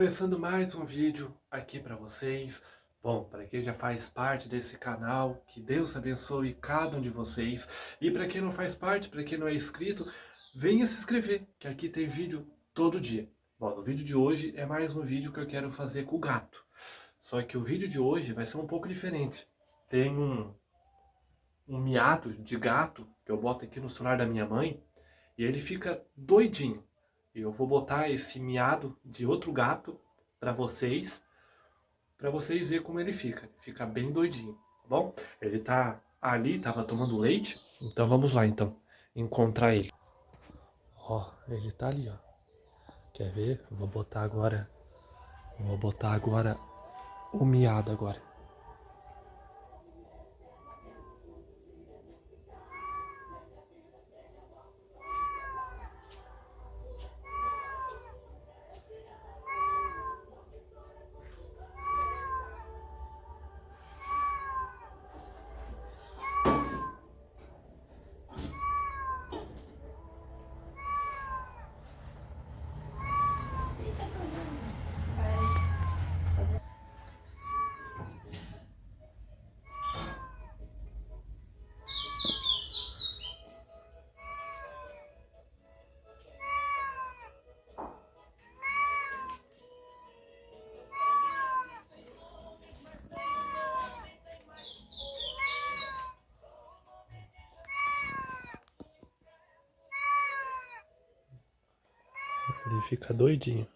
Começando mais um vídeo aqui para vocês. Bom, para quem já faz parte desse canal, que Deus abençoe cada um de vocês. E para quem não faz parte, para quem não é inscrito, venha se inscrever, que aqui tem vídeo todo dia. Bom, no vídeo de hoje é mais um vídeo que eu quero fazer com o gato. Só que o vídeo de hoje vai ser um pouco diferente. Tem um miado de gato que eu boto aqui no celular da minha mãe e ele fica doidinho. E eu vou botar esse miado de outro gato para vocês verem como ele fica. Fica bem doidinho, tá bom? Ele tá ali, tava tomando leite, então vamos lá então, encontrar ele. Ó, ele tá ali, ó. Quer ver? Vou botar agora o miado agora. Ele fica doidinho.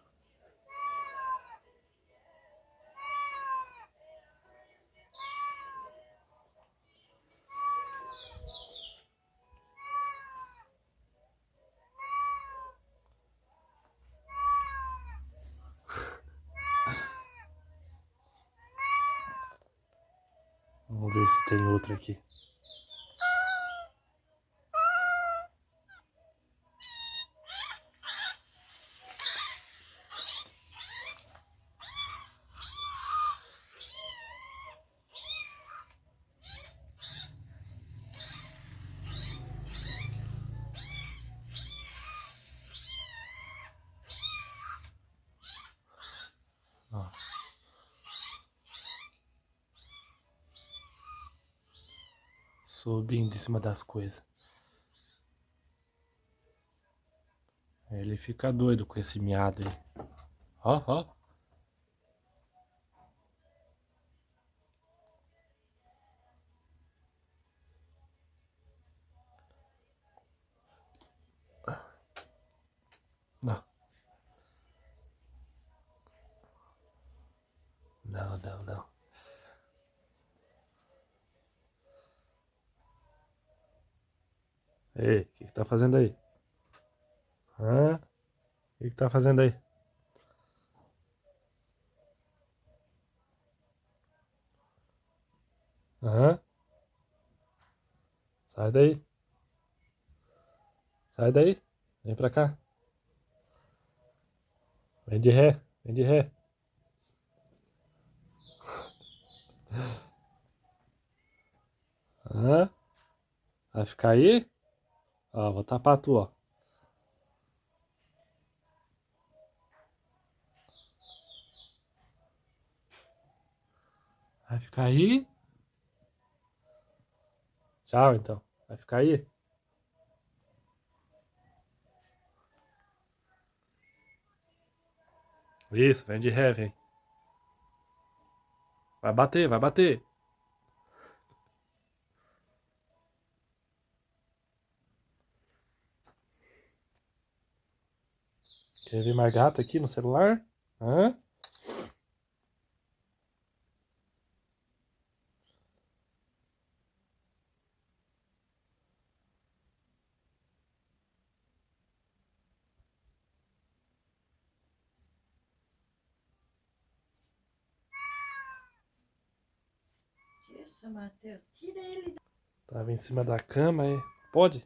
Vamos ver se tem outro aqui. Ó. Subindo em cima das coisas. Ele fica doido com esse miado aí. Ó, ó. Não. Não, não, não. Ei, o que tá fazendo aí? Hã? O que tá fazendo aí? Hã? Sai daí. Sai daí. Vem pra cá. Vem de ré. Vem de ré. Hã? Vai ficar aí? Ó, vou tapar tu, ó. Vai ficar aí? Tchau, então. Vai ficar aí? Isso, vem de ré, vem. Vai bater, vai bater. Quer ver mais gato aqui no celular? Hã? Isso, Matheus, tira ele. Tava em cima da cama aí. Pode?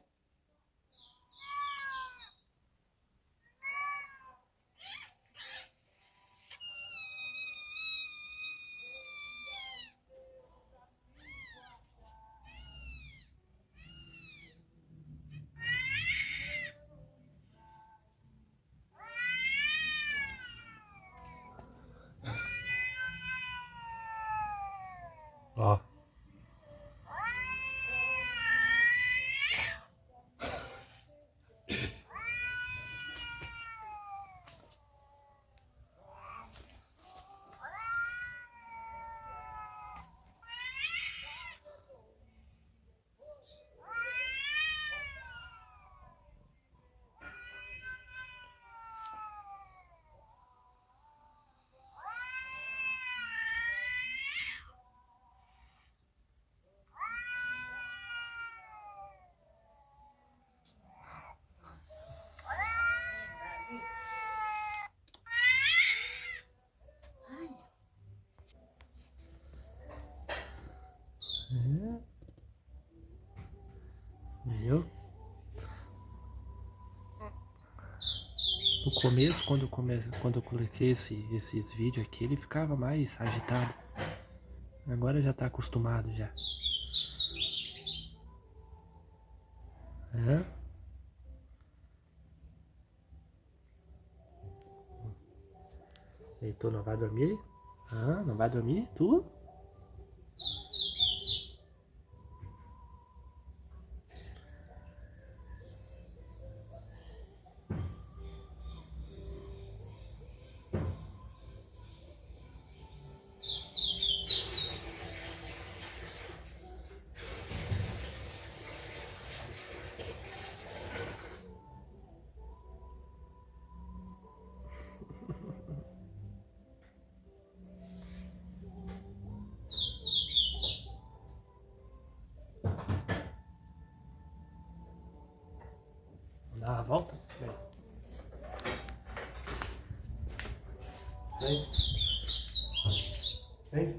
Ó. Viu? No começo, quando eu coloquei esses vídeos aqui, ele ficava mais agitado. Agora já tá acostumado já. É? Heitor, não vai dormir? Ah, não vai dormir? Tu? Dá uma volta? Vem. Vem. Vem.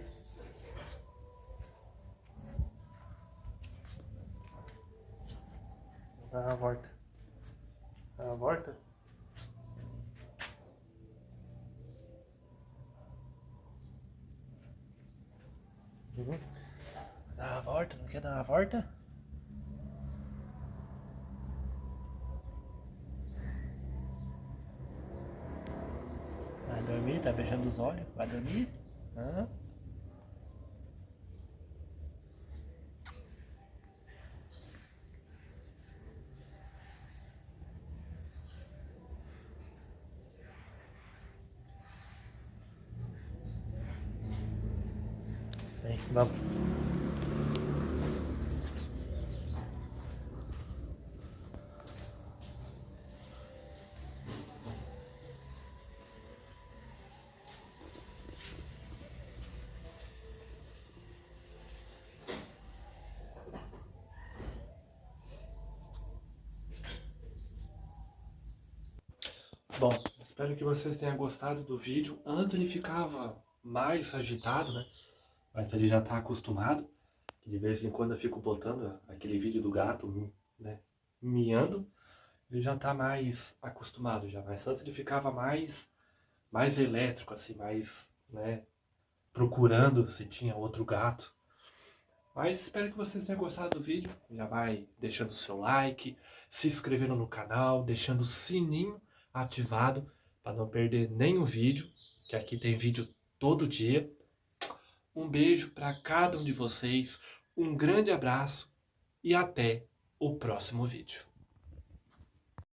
Dá uma volta. Dá uma volta? Dá uma volta? Não quer dar uma volta? Vai dormir? Tá beijando os olhos? Vai dormir? Hã? Vem, vamos. Bom, espero que vocês tenham gostado do vídeo. Antes ele ficava mais agitado, né? Mas ele já tá acostumado. De vez em quando eu fico botando aquele vídeo do gato, né, miando. Ele já tá mais acostumado já. Mas antes ele ficava mais elétrico, assim, mais, né, procurando se tinha outro gato. Mas espero que vocês tenham gostado do vídeo. Já vai deixando o seu like, se inscrevendo no canal, deixando o sininho ativado para não perder nenhum vídeo, que aqui tem vídeo todo dia. Um beijo para cada um de vocês, um grande abraço e até o próximo vídeo.